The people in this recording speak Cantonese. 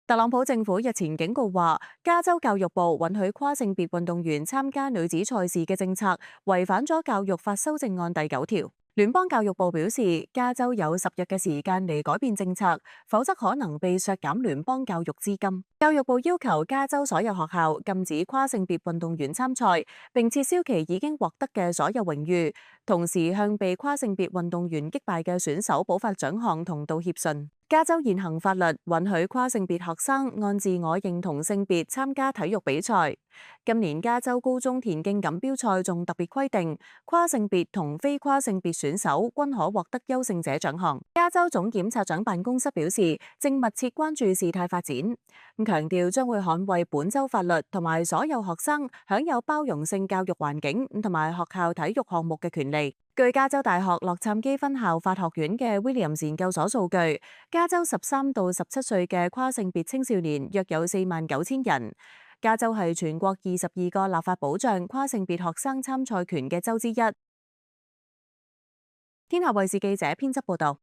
特朗普政府日前警告話，加州教育部允許跨性別運動員參加女子賽事嘅政策違反咗教育法修正案第9條。聯邦教育部表示，加州有10日嘅時間嚟改變政策，否則可能被削減聯邦教育資金。教育部要求加州所有學校禁止跨性別運動員參賽，並撤銷其已經獲得嘅所有榮譽，同時向被跨性別運動員擊敗嘅選手補發獎項同道歉信。加州現行法律允許跨性別學生按自我認同性別參加體育比賽。今年加州高中田徑錦標賽仲特別規定，跨性別同非跨性別選手均可獲得優勝者獎項。加州總檢察長辦公室表示，正密切關注事態發展，強調將會捍衛本州法律同埋所有學生享有包容性教育環境同埋學校體育項目嘅權利。據加州大學洛杉磯分校法學院嘅 Williams 研究所數據，加州13到17歲嘅跨性別青少年約有49000人。加州係全國22個立法保障跨性別學生參賽權嘅州之一。天下衛視記者編輯報道。